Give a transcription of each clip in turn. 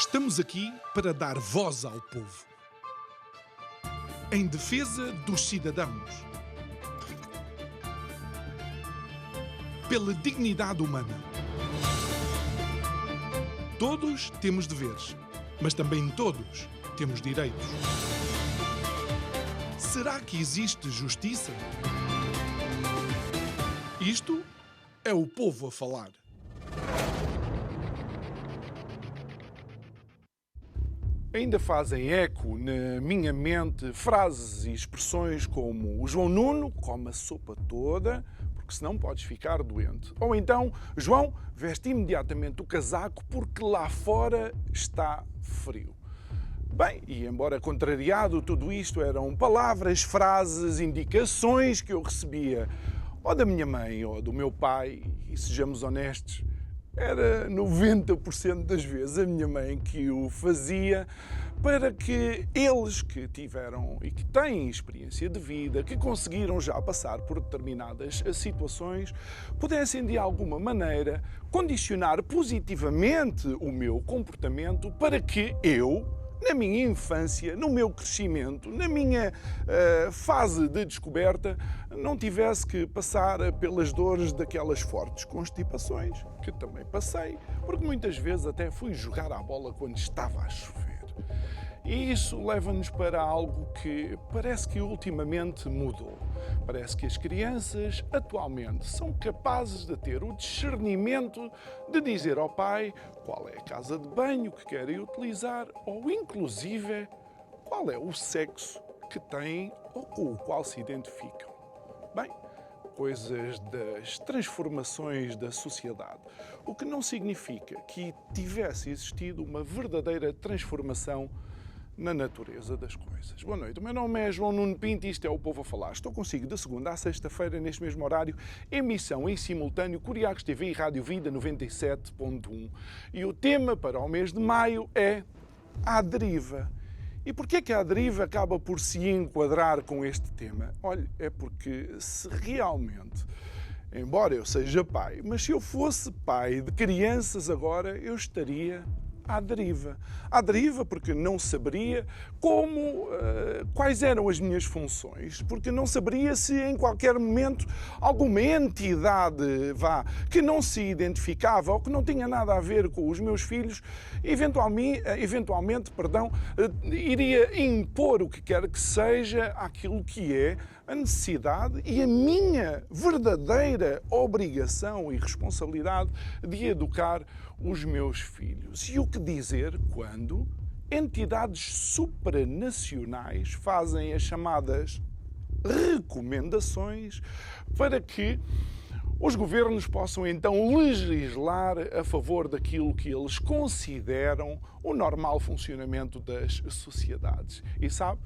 Estamos aqui para dar voz ao povo, em defesa dos cidadãos, pela dignidade humana. Todos temos deveres, mas também todos temos direitos. Será que existe justiça? Isto é o povo a falar. Ainda fazem eco na minha mente frases e expressões como: o João Nuno come a sopa toda, porque senão podes ficar doente. Ou então: João, veste imediatamente o casaco porque lá fora está frio. Bem, e embora contrariado, tudo isto eram palavras, frases, indicações que eu recebia ou da minha mãe ou do meu pai, e sejamos honestos, era 90% das vezes a minha mãe que o fazia para que eles que tiveram e que têm experiência de vida, que conseguiram já passar por determinadas situações, pudessem de alguma maneira condicionar positivamente o meu comportamento para que eu, na minha infância, no meu crescimento, na minha fase de descoberta, não tivesse que passar pelas dores daquelas fortes constipações, que também passei, porque muitas vezes até fui jogar à bola quando estava a chover. E isso leva-nos para algo que parece que ultimamente mudou. Parece que as crianças atualmente são capazes de ter o discernimento de dizer ao pai qual é a casa de banho que querem utilizar ou, inclusive, qual é o sexo que têm ou com o qual se identificam. Bem, coisas das transformações da sociedade, o que não significa que tivesse existido uma verdadeira transformação na natureza das coisas. Boa noite, o meu nome é João Nuno Pinto e isto é o Povo a Falar. Estou consigo de segunda à sexta-feira, neste mesmo horário, emissão em simultâneo, Curiacos TV e Rádio Vida 97.1. E o tema para o mês de maio é a deriva. E porquê que a deriva acaba por se enquadrar com este tema? Olha, é porque se realmente, embora eu seja pai, mas se eu fosse pai de crianças agora, eu estaria à deriva. À deriva porque não saberia quais eram as minhas funções, porque não saberia se em qualquer momento alguma entidade que não se identificava ou que não tinha nada a ver com os meus filhos, eventualmente, iria impor o que quer que seja aquilo que é a necessidade e a minha verdadeira obrigação e responsabilidade de educar os meus filhos. E o que dizer quando entidades supranacionais fazem as chamadas recomendações para que os governos possam então legislar a favor daquilo que eles consideram o normal funcionamento das sociedades. E sabe,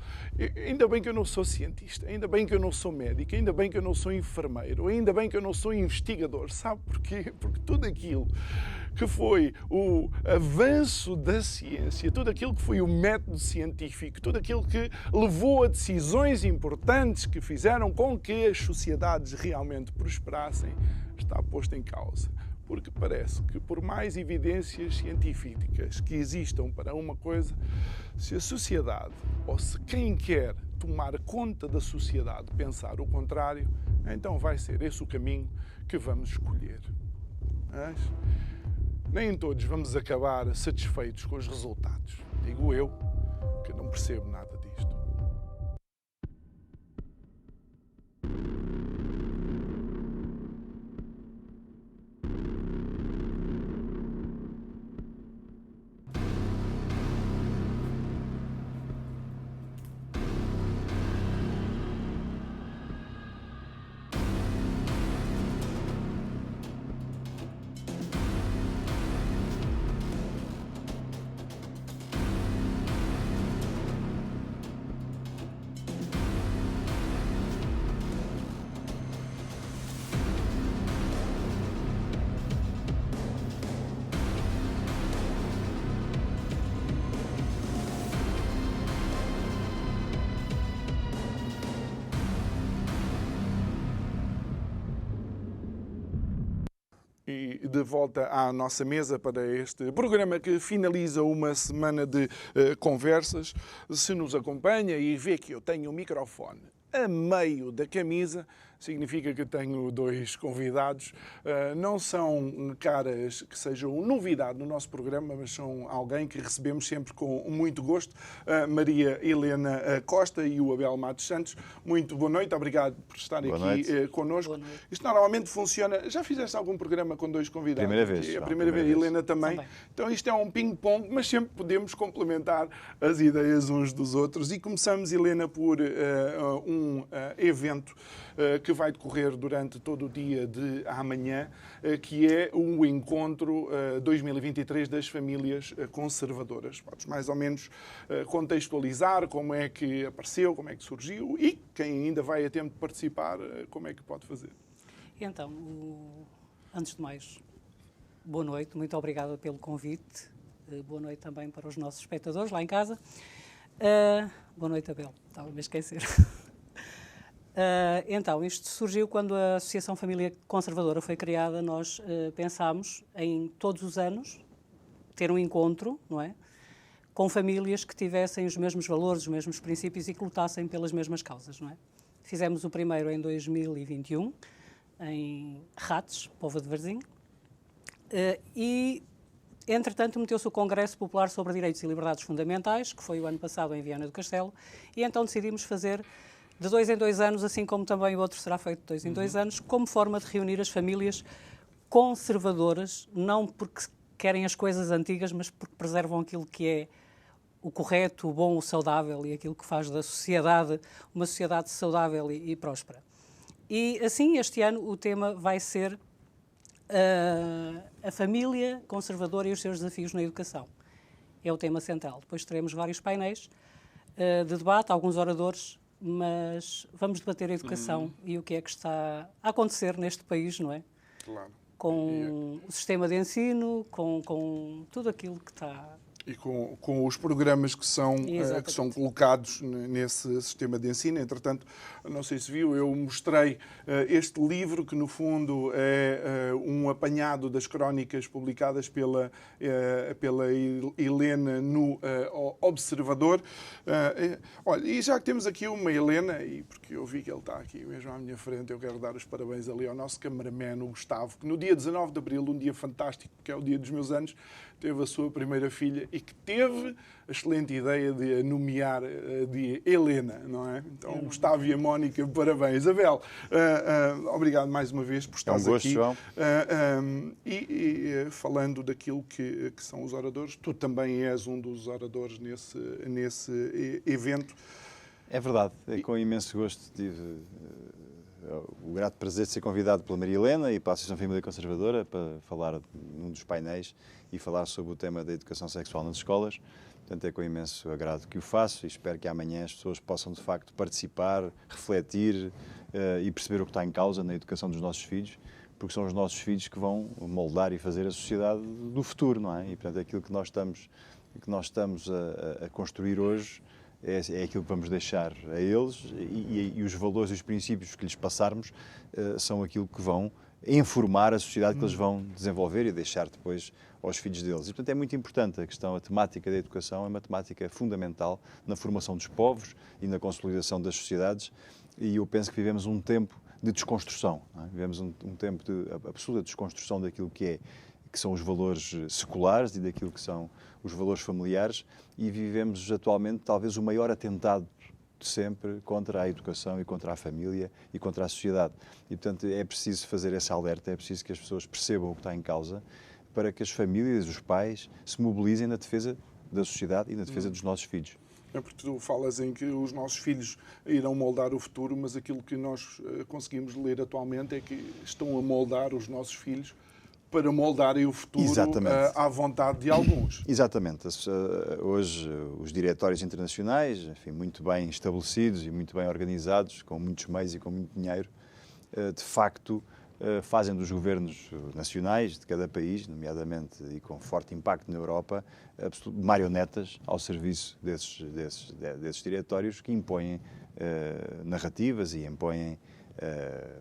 ainda bem que eu não sou cientista, ainda bem que eu não sou médico, ainda bem que eu não sou enfermeiro, ainda bem que eu não sou investigador. Sabe porquê? Porque tudo aquilo que foi o avanço da ciência, tudo aquilo que foi o método científico, tudo aquilo que levou a decisões importantes que fizeram com que as sociedades realmente prosperassem, está posto em causa. Porque parece que por mais evidências científicas que existam para uma coisa, se a sociedade, ou se quem quer tomar conta da sociedade pensar o contrário, então vai ser esse o caminho que vamos escolher. Mas nem todos vamos acabar satisfeitos com os resultados. Digo eu, que não percebo nada disto. e de volta à nossa mesa para este programa que finaliza uma semana de conversas. Se nos acompanha e vê que eu tenho o microfone a meio da camisa, significa que tenho dois convidados. Não são caras que sejam novidade no nosso programa, mas são alguém que recebemos sempre com muito gosto. A Maria Helena Costa e o Abel Matos Santos. Muito boa noite, obrigado por estarem aqui connosco. Isto normalmente funciona. Já fizeste algum programa com dois convidados? Primeira vez. É a primeira vez. Helena também. Então isto é um ping-pong, mas sempre podemos complementar as ideias uns dos outros. E começamos, Helena, por um evento que vai decorrer durante todo o dia de amanhã, que é o Encontro 2023 das Famílias Conservadoras. Podes mais ou menos contextualizar como é que apareceu, como é que surgiu e quem ainda vai a tempo de participar, como é que pode fazer? Então, antes de mais, boa noite, muito obrigada pelo convite. Boa noite também para os nossos espectadores lá em casa. Boa noite, Abel, estava-me a esquecer. Então, isto surgiu quando a Associação Família Conservadora foi criada. Nós pensámos em todos os anos ter um encontro, não é, com famílias que tivessem os mesmos valores, os mesmos princípios e que lutassem pelas mesmas causas, não é? Fizemos o primeiro em 2021, em Rates, Póvoa de Varzim, e, entretanto, meteu-se o Congresso Popular sobre Direitos e Liberdades Fundamentais, que foi o ano passado em Viana do Castelo, e então decidimos fazer de 2 em 2 anos, assim como também o outro será feito de 2 em 2 anos, como forma de reunir as famílias conservadoras, não porque querem as coisas antigas, mas porque preservam aquilo que é o correto, o bom, o saudável e aquilo que faz da sociedade uma sociedade saudável e próspera. E assim, este ano, o tema vai ser a família conservadora e os seus desafios na educação. É o tema central. Depois teremos vários painéis de debate, alguns oradores, mas vamos debater a educação e o que é que está a acontecer neste país, não é? Claro. Com o sistema de ensino, com tudo aquilo que está... E com os programas que são colocados nesse sistema de ensino. Entretanto, não sei se viu, eu mostrei este livro, que no fundo é um apanhado das crónicas publicadas pela Helena no Observador. Olha, e já que temos aqui uma Helena, e porque eu vi que ele está aqui mesmo à minha frente, eu quero dar os parabéns ali ao nosso cameraman, o Gustavo, que no dia 19 de Abril, um dia fantástico, que é o dia dos meus anos, teve a sua primeira filha e que teve a excelente ideia de a nomear de Helena, não é? Então, Gustavo e a Mónica, parabéns. Abel, obrigado mais uma vez por estares gosto, aqui. João. E falando daquilo que são os oradores, tu também és um dos oradores nesse evento. É verdade, com imenso gosto tive o grato prazer de ser convidado pela Maria Helena e pela Associação Família Conservadora para falar num dos painéis e falar sobre o tema da educação sexual nas escolas. Portanto, é com imenso agrado que o faço e espero que amanhã as pessoas possam, de facto, participar, refletir e perceber o que está em causa na educação dos nossos filhos, porque são os nossos filhos que vão moldar e fazer a sociedade do futuro, não é? E, portanto, aquilo que nós estamos a construir hoje é aquilo que vamos deixar a eles e os valores e os princípios que lhes passarmos são aquilo que vão informar a sociedade que eles vão desenvolver e deixar depois aos filhos deles. E, portanto, é muito importante a temática da educação é uma temática fundamental na formação dos povos e na consolidação das sociedades, e eu penso que vivemos um tempo de desconstrução, não é? Vivemos um tempo de absoluta desconstrução daquilo que são os valores seculares e daquilo que são os valores familiares, e vivemos atualmente talvez o maior atentado de sempre contra a educação e contra a família e contra a sociedade. E, portanto, é preciso fazer esse alerta, é preciso que as pessoas percebam o que está em causa para que as famílias, os pais, se mobilizem na defesa da sociedade e na defesa dos nossos filhos. É porque tu falas em que os nossos filhos irão moldar o futuro, mas aquilo que nós conseguimos ler atualmente é que estão a moldar os nossos filhos para moldarem o futuro à vontade de alguns. Exatamente. Hoje, os diretórios internacionais, enfim, muito bem estabelecidos e muito bem organizados, com muitos meios e com muito dinheiro, de facto, fazem dos governos nacionais de cada país, nomeadamente e com forte impacto na Europa, marionetas ao serviço desses diretórios que impõem narrativas e impõem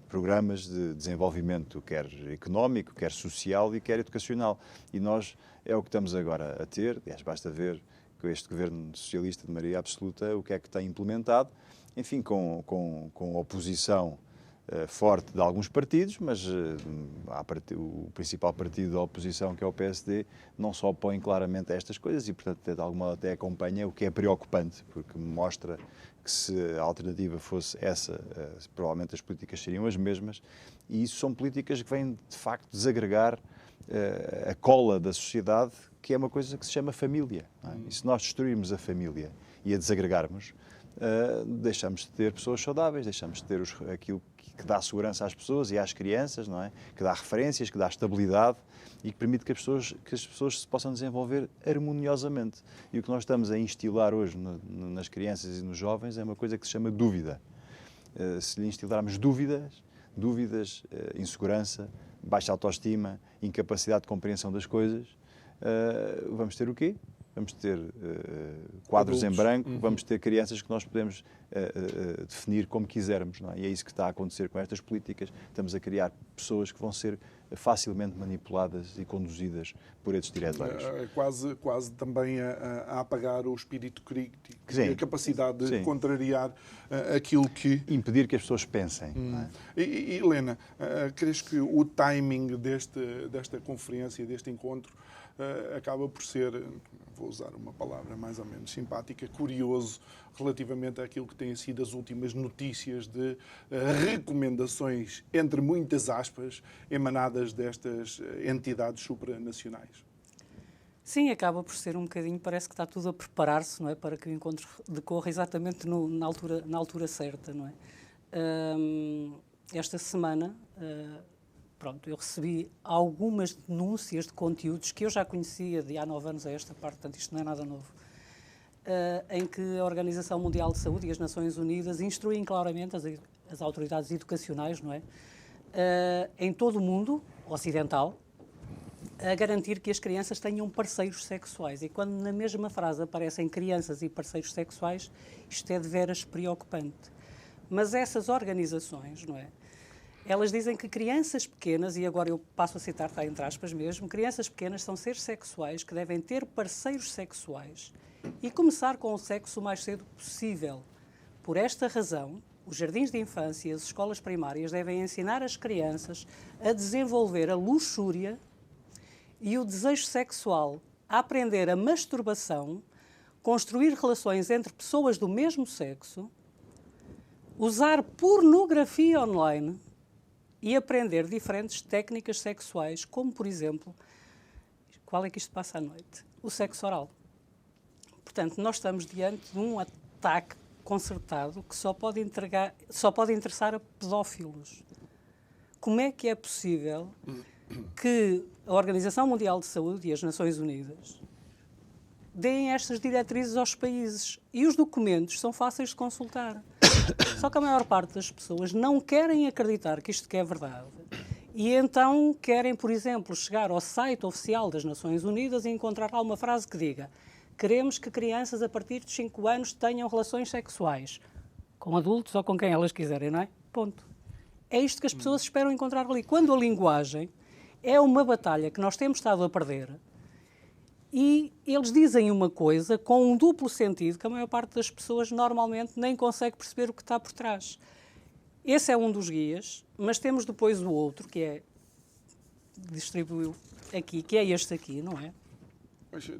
programas de desenvolvimento, quer económico, quer social e quer educacional. E nós é o que estamos agora a ter, aliás, basta ver com este governo socialista de maioria absoluta o que é que tem implementado, enfim, com oposição forte de alguns partidos, mas o principal partido da oposição, que é o PSD, não se opõe claramente a estas coisas e, portanto, de alguma modo até acompanha, o que é preocupante, porque mostra que se a alternativa fosse essa, provavelmente as políticas seriam as mesmas, e isso são políticas que vêm, de facto, desagregar a cola da sociedade, que é uma coisa que se chama família. Não é? E se nós destruirmos a família e a desagregarmos, deixamos de ter pessoas saudáveis, deixamos de ter aquilo que dá segurança às pessoas e às crianças, não é? Que dá referências, que dá estabilidade e que permite que as pessoas se possam desenvolver harmoniosamente. E o que nós estamos a instilar hoje nas crianças e nos jovens é uma coisa que se chama dúvida. Se lhe instilarmos dúvidas, insegurança, baixa autoestima, incapacidade de compreensão das coisas, vamos ter o quê? Vamos ter quadros adultos em branco, vamos ter crianças que nós podemos definir como quisermos. Não é? E é isso que está a acontecer com estas políticas. Estamos a criar pessoas que vão ser facilmente manipuladas e conduzidas por esses diretórios. Quase também a apagar o espírito crítico, Sim. e a capacidade de Sim. contrariar aquilo que... Impedir que as pessoas pensem. Não é? E Helena, crees que o timing desta conferência, deste encontro, acaba por ser, vou usar uma palavra mais ou menos simpática, curioso relativamente àquilo que têm sido as últimas notícias de recomendações, entre muitas aspas, emanadas destas entidades supranacionais? Sim, acaba por ser um bocadinho, parece que está tudo a preparar-se, não é, para que o encontro decorra exatamente na altura certa, não é? Esta semana, eu recebi algumas denúncias de conteúdos que eu já conhecia de há 9 anos a esta parte, portanto isto não é nada novo, em que a Organização Mundial de Saúde e as Nações Unidas instruem claramente as autoridades educacionais, não é, em todo o mundo ocidental, a garantir que as crianças tenham parceiros sexuais. E quando na mesma frase aparecem crianças e parceiros sexuais, isto é de veras preocupante. Mas essas organizações, não é, elas dizem que crianças pequenas, e agora eu passo a citar, está entre aspas mesmo, crianças pequenas são seres sexuais que devem ter parceiros sexuais e começar com o sexo o mais cedo possível. Por esta razão, os jardins de infância e as escolas primárias devem ensinar as crianças a desenvolver a luxúria e o desejo sexual, a aprender a masturbação, construir relações entre pessoas do mesmo sexo, usar pornografia online e aprender diferentes técnicas sexuais, como, por exemplo, qual é que isto passa à noite? O sexo oral. Portanto, nós estamos diante de um ataque concertado que só pode interessar a pedófilos. Como é que é possível que a Organização Mundial de Saúde e as Nações Unidas deem estas diretrizes aos países? E os documentos são fáceis de consultar. Só que a maior parte das pessoas não querem acreditar que isto que é verdade. E então querem, por exemplo, chegar ao site oficial das Nações Unidas e encontrar lá uma frase que diga: queremos que crianças a partir de 5 anos tenham relações sexuais com adultos ou com quem elas quiserem, não é? Ponto. É isto que as pessoas esperam encontrar ali. Quando a linguagem é uma batalha que nós temos estado a perder e eles dizem uma coisa com um duplo sentido que a maior parte das pessoas normalmente nem consegue perceber o que está por trás. Esse é um dos guias, mas temos depois o outro, que é, distribuiu aqui, que é este aqui, não é?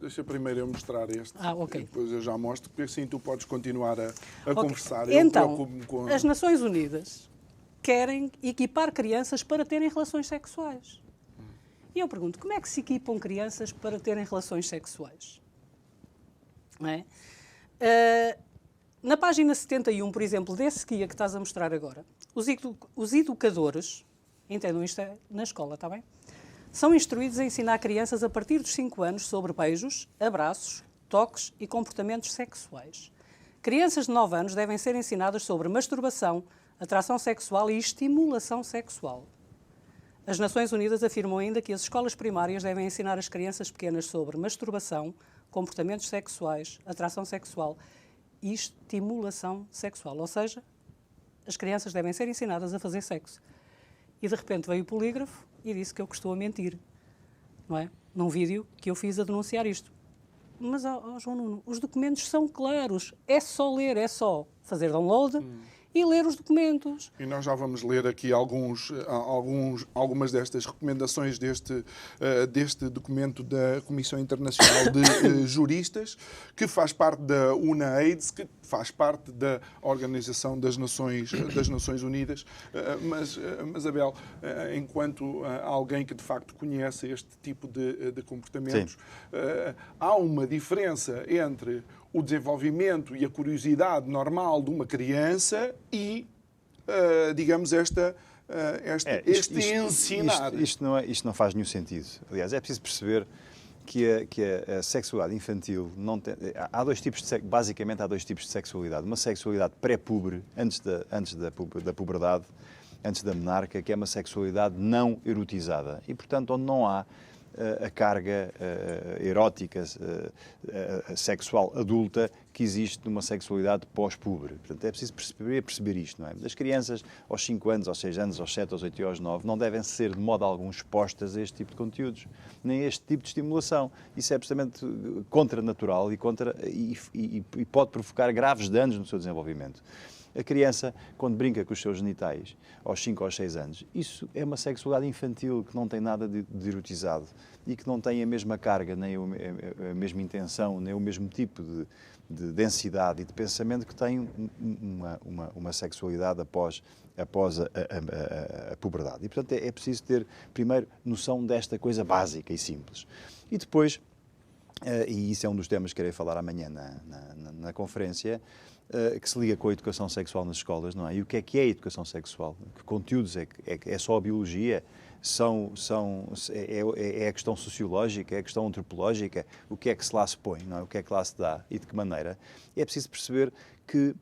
Deixa primeiro eu mostrar este. Ok. Depois eu já mostro, porque assim tu podes continuar a conversar. Então, as Nações Unidas querem equipar crianças para terem relações sexuais. E eu pergunto, como é que se equipam crianças para terem relações sexuais? Não é? Na página 71, por exemplo, desse guia que estás a mostrar agora, os educadores, entendam isto na escola, está bem? São instruídos a ensinar crianças a partir dos 5 anos sobre beijos, abraços, toques e comportamentos sexuais. Crianças de 9 anos devem ser ensinadas sobre masturbação, atração sexual e estimulação sexual. As Nações Unidas afirmam ainda que as escolas primárias devem ensinar as crianças pequenas sobre masturbação, comportamentos sexuais, atração sexual e estimulação sexual. Ou seja, as crianças devem ser ensinadas a fazer sexo. E de repente veio o polígrafo e disse que eu estou a mentir, não é? Num vídeo que eu fiz a denunciar isto. Mas, João Nuno, os documentos são claros, é só ler, é só fazer download e ler os documentos. E nós já vamos ler aqui algumas destas recomendações deste documento da Comissão Internacional de Juristas, que faz parte da UNAIDS, que faz parte da Organização das Nações Unidas. Mas Abel, enquanto alguém que de facto conhece este tipo de comportamentos, há uma diferença entre o desenvolvimento e a curiosidade normal de uma criança e, digamos, este ensinar. Isto não faz nenhum sentido. Aliás, é preciso perceber que a sexualidade infantil não tem... Basicamente há dois tipos de sexualidade. Uma sexualidade pré-pubre, antes da puberdade, antes da menarca, que é uma sexualidade não erotizada. E, portanto, onde não há a carga erótica, sexual adulta que existe numa sexualidade pós-pubre. Portanto, é preciso perceber isto, não é? As crianças aos 5 anos, aos 6 anos, aos 7, aos 8 e aos 9 não devem ser de modo algum expostas a este tipo de conteúdos, nem a este tipo de estimulação. Isso é absolutamente contranatural e pode provocar graves danos no seu desenvolvimento. A criança, quando brinca com os seus genitais, aos 5 ou aos 6 anos, isso é uma sexualidade infantil que não tem nada de erotizado e que não tem a mesma carga, nem a mesma intenção, nem o mesmo tipo de densidade e de pensamento que tem uma sexualidade após a puberdade. E, portanto, é preciso ter, primeiro, noção desta coisa básica e simples. E depois, e isso é um dos temas que querei falar amanhã na conferência, que se liga com a educação sexual nas escolas, não é? E o que é a educação sexual? Que conteúdos é só a biologia? É a questão sociológica? É a questão antropológica? O que é que se lá se põe, não é? O que é que lá se dá e de que maneira? É preciso perceber que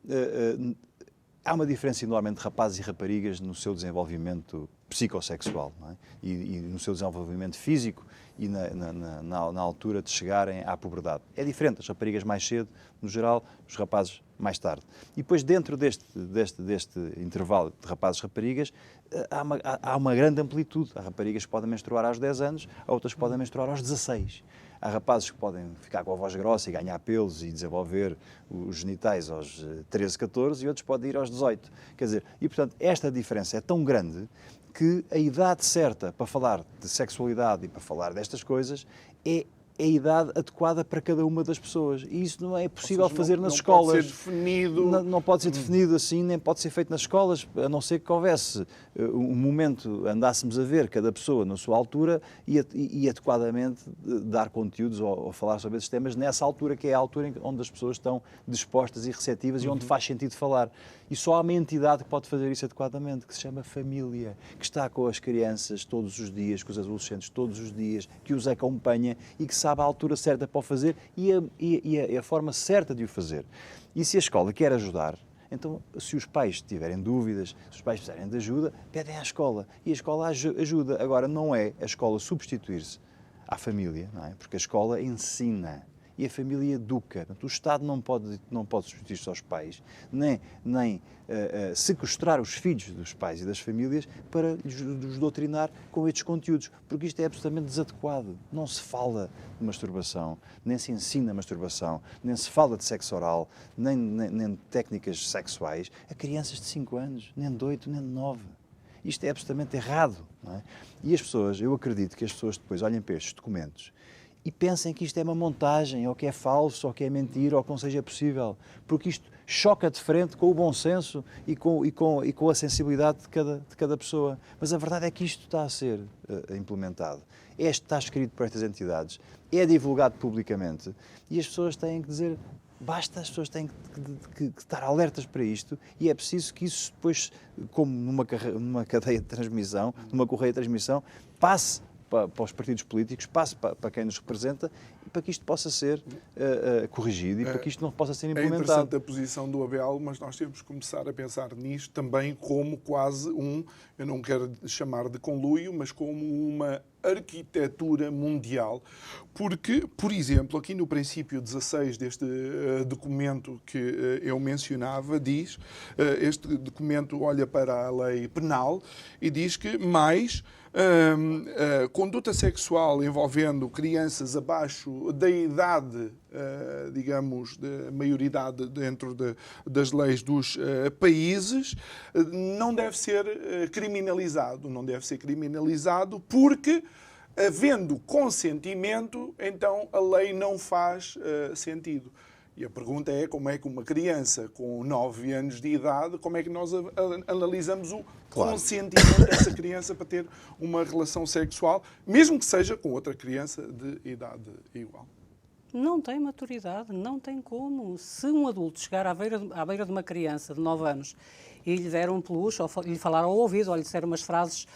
há uma diferença enorme entre rapazes e raparigas no seu desenvolvimento psicossexual, não é? E no seu desenvolvimento físico e na altura de chegarem à puberdade. É diferente, as raparigas mais cedo, no geral, os rapazes mais tarde. E depois, dentro deste intervalo de rapazes e raparigas, há uma grande amplitude. Há raparigas que podem menstruar aos 10 anos, há outras que podem menstruar aos 16. Há rapazes que podem ficar com a voz grossa e ganhar pelos e desenvolver os genitais aos 13, 14 e outros podem ir aos 18. Quer dizer, e portanto, esta diferença é tão grande que a idade certa para falar de sexualidade e para falar destas coisas é a idade adequada para cada uma das pessoas. E isso não é possível fazer nas escolas. Pode ser definido. Não pode ser definido assim, nem pode ser feito nas escolas, a não ser que houvesse um momento, andássemos a ver cada pessoa na sua altura e adequadamente dar conteúdos ou falar sobre esses temas nessa altura, que é a altura onde as pessoas estão dispostas e receptivas e onde faz sentido falar. E só há uma entidade que pode fazer isso adequadamente, que se chama família, que está com as crianças todos os dias, com os adolescentes todos os dias, que os acompanha e que sabe a altura certa para o fazer e a forma certa de o fazer. E se a escola quer ajudar, então, se os pais tiverem dúvidas, se os pais precisarem de ajuda, pedem à escola. E a escola ajuda. Agora, não é a escola substituir-se à família, não é? Porque a escola ensina e a família educa. Portanto, o Estado não pode substituir-se aos pais, nem sequestrar os filhos dos pais e das famílias para os doutrinar com estes conteúdos, porque isto é absolutamente desadequado. Não se fala de masturbação, nem se ensina masturbação, nem se fala de sexo oral, nem de técnicas sexuais a crianças de 5 anos, nem de 8, nem de 9. Isto é absolutamente errado, não é? E as pessoas, eu acredito que as pessoas depois olhem para estes documentos e pensem que isto é uma montagem, ou que é falso, ou que é mentira, ou que não seja possível, porque isto choca de frente com o bom senso e com a sensibilidade de cada pessoa. Mas a verdade é que isto está a ser implementado. Está escrito por estas entidades, é divulgado publicamente, e as pessoas têm que dizer, basta, as pessoas têm que estar alertas para isto, e é preciso que isso depois, como numa cadeia de transmissão, numa correia de transmissão, passe para os partidos políticos, passe para quem nos representa, para que isto possa ser corrigido e para que isto não possa ser implementado. É interessante a posição do Abel, mas nós temos que começar a pensar nisto também como quase eu não quero chamar de conluio, mas como uma arquitetura mundial, porque, por exemplo, aqui no princípio 16 deste documento que eu mencionava, diz, este documento olha para a lei penal e diz que mais conduta sexual envolvendo crianças abaixo da idade, digamos, de maioridade dentro das leis dos países, não deve ser criminalizado. Não deve ser criminalizado porque, havendo consentimento, então a lei não faz sentido. E a pergunta é como é que uma criança com 9 anos de idade, como é que nós analisamos o consentimento dessa criança para ter uma relação sexual, mesmo que seja com outra criança de idade igual? Não tem maturidade, não tem como. Se um adulto chegar à beira de uma criança de 9 anos e lhe der um peluche, ou lhe falar ao ouvido, ou lhe disser umas frases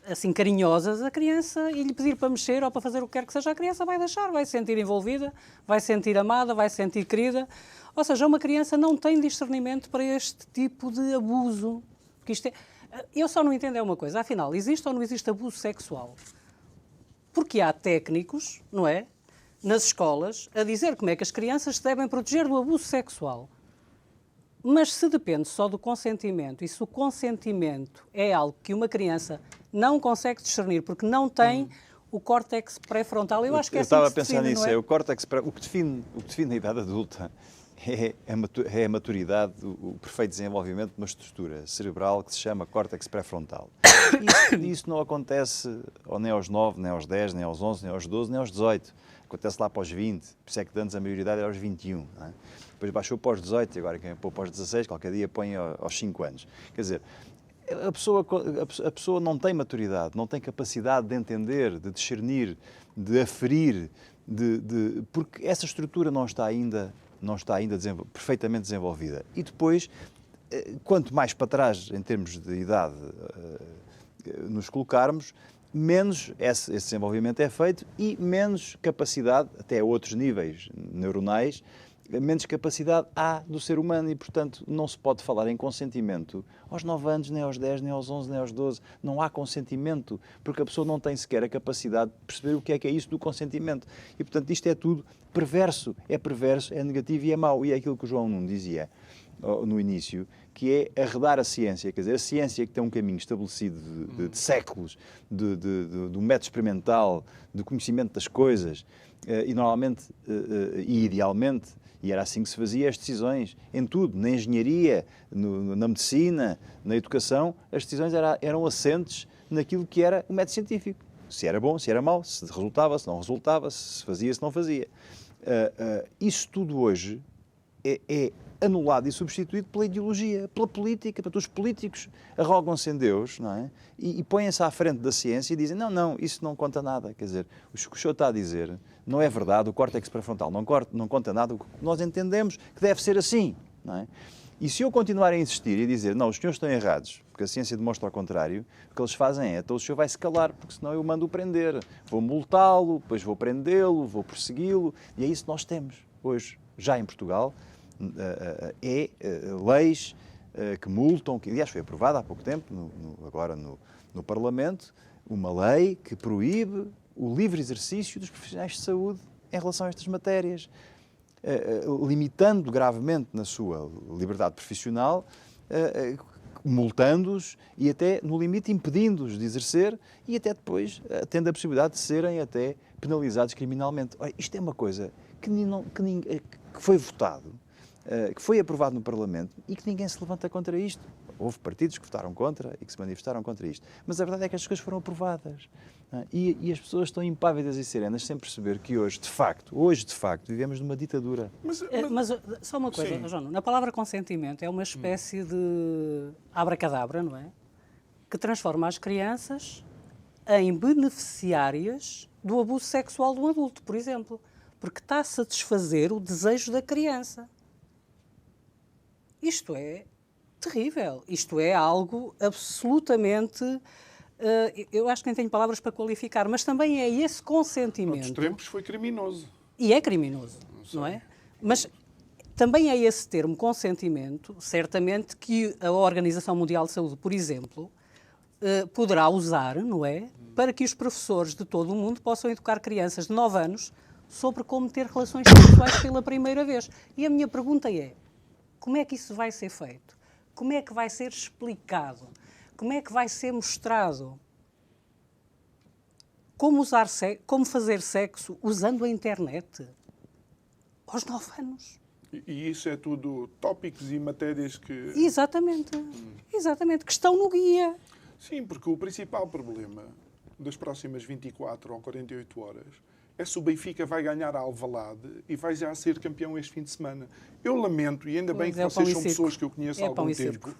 assim carinhosas, a criança, e lhe pedir para mexer ou para fazer o que quer que seja, a criança vai deixar, vai se sentir envolvida, vai se sentir amada, vai se sentir querida. Ou seja, uma criança não tem discernimento para este tipo de abuso. Porque isto eu só não entendo uma coisa, afinal, existe ou não existe abuso sexual? Porque há técnicos, não é, nas escolas, a dizer como é que as crianças se devem proteger do abuso sexual. Mas se depende só do consentimento, e se o consentimento é algo que uma criança não consegue discernir porque não tem o córtex pré-frontal, eu acho que é assim que se define, estava a pensar nisso, não é? O córtex, o que define a idade adulta é a maturidade, o perfeito desenvolvimento de uma estrutura cerebral que se chama córtex pré-frontal. Isso não acontece nem aos 9, nem aos 10, nem aos 11, nem aos 12, nem aos 18. Acontece lá para os 20, por isso é que antes a maioridade era aos 21. Não é? Depois baixou para os 18 e agora quem põe para os 16, qualquer dia põe aos 5 anos. Quer dizer, a pessoa não tem maturidade, não tem capacidade de entender, de discernir, de aferir, porque essa estrutura não está ainda perfeitamente desenvolvida. E depois, quanto mais para trás, em termos de idade, nos colocarmos, menos esse desenvolvimento é feito e menos capacidade, até a outros níveis neuronais, menos capacidade há do ser humano e, portanto, não se pode falar em consentimento aos 9 anos, nem aos 10, nem aos 11, nem aos 12. Não há consentimento, porque a pessoa não tem sequer a capacidade de perceber o que é isso do consentimento. E, portanto, isto é tudo perverso, é negativo e é mau. E é aquilo que o João Nuno dizia no início, que é arredar a ciência, quer dizer, a ciência que tem um caminho estabelecido de séculos, do método experimental, do conhecimento das coisas, e normalmente, e idealmente, e era assim que se fazia as decisões, em tudo, na engenharia, na medicina, na educação, as decisões eram assentes naquilo que era o método científico. Se era bom, se era mau, se resultava, se não resultava, se fazia, se não fazia. Isso tudo hoje é anulado e substituído pela ideologia, pela política. Portanto, os políticos arrogam-se em Deus, não é? E põem-se à frente da ciência e dizem, não, isso não conta nada. Quer dizer, o que o senhor está a dizer não é verdade, o córtex pré-frontal não conta nada, nós entendemos que deve ser assim, não é? E se eu continuar a insistir e dizer, não, os senhores estão errados, porque a ciência demonstra ao contrário, o que eles fazem é, então o senhor vai se calar, porque senão eu mando-o prender. Vou multá-lo, depois vou prendê-lo, vou persegui-lo, e é isso que nós temos hoje, já em Portugal, leis que multam, que aliás foi aprovada há pouco tempo, agora no Parlamento, uma lei que proíbe o livre exercício dos profissionais de saúde em relação a estas matérias, limitando gravemente na sua liberdade profissional, multando-os e até, no limite, impedindo-os de exercer e até depois tendo a possibilidade de serem até penalizados criminalmente. Olha, isto é uma coisa que foi votado, que foi aprovado no Parlamento e que ninguém se levanta contra isto. Houve partidos que votaram contra e que se manifestaram contra isto. Mas a verdade é que as coisas foram aprovadas. E as pessoas estão impávidas e serenas sem perceber que hoje, de facto, vivemos numa ditadura. Mas só uma coisa, João, na palavra consentimento é uma espécie de abracadabra, não é? Que transforma as crianças em beneficiárias do abuso sexual de um adulto, por exemplo. Porque está a satisfazer o desejo da criança. Isto é terrível. Isto é algo absolutamente... eu acho que nem tenho palavras para qualificar, mas também é esse consentimento... Noutros tempos foi criminoso. E é criminoso, não é? Mas também é esse termo consentimento, certamente, que a Organização Mundial de Saúde, por exemplo, poderá usar, não é? Para que os professores de todo o mundo possam educar crianças de 9 anos sobre como ter relações sexuais pela primeira vez. E a minha pergunta é, como é que isso vai ser feito? Como é que vai ser explicado? Como é que vai ser mostrado? Como fazer sexo usando a internet? Aos 9 anos. E isso é tudo tópicos e matérias que... Exatamente. Exatamente. Que estão no guia. Sim, porque o principal problema das próximas 24 ou 48 horas é se o Benfica vai ganhar a Alvalade e vai já ser campeão este fim de semana. Eu lamento, e ainda bem que vocês são pessoas que eu conheço há algum tempo,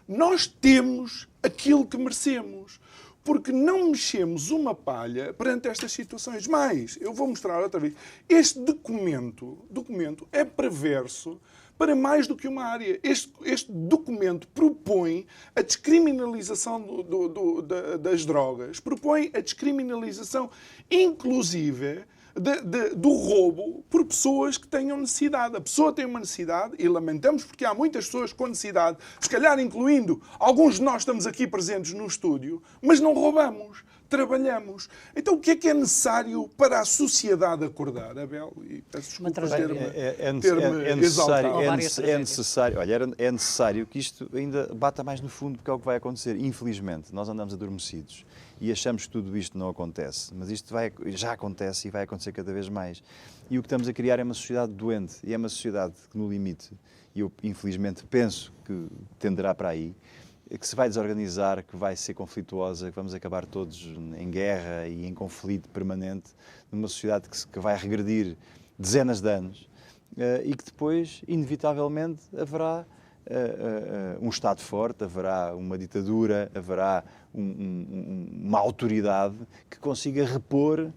nós temos aquilo que merecemos. Porque não mexemos uma palha perante estas situações. Mas, eu vou mostrar outra vez, este documento é perverso para mais do que uma área. Este documento propõe a descriminalização das drogas, propõe a descriminalização, inclusive, do roubo por pessoas que tenham necessidade. A pessoa tem uma necessidade e lamentamos porque há muitas pessoas com necessidade, se calhar incluindo alguns de nós estamos aqui presentes no estúdio, mas não roubamos, trabalhamos. Então o que é necessário para a sociedade acordar, Abel? E peço desculpa ter-me exaltado. É necessário que isto ainda bata mais no fundo, porque é o que vai acontecer. Infelizmente, nós andamos adormecidos e achamos que tudo isto não acontece, mas isto já acontece e vai acontecer cada vez mais. E o que estamos a criar é uma sociedade doente, e é uma sociedade que, no limite, e eu infelizmente penso que tenderá para aí, que se vai desorganizar, que vai ser conflituosa, que vamos acabar todos em guerra e em conflito permanente, numa sociedade que vai regredir dezenas de anos e que depois, inevitavelmente, haverá um Estado forte, haverá uma ditadura, haverá uma autoridade que consiga repor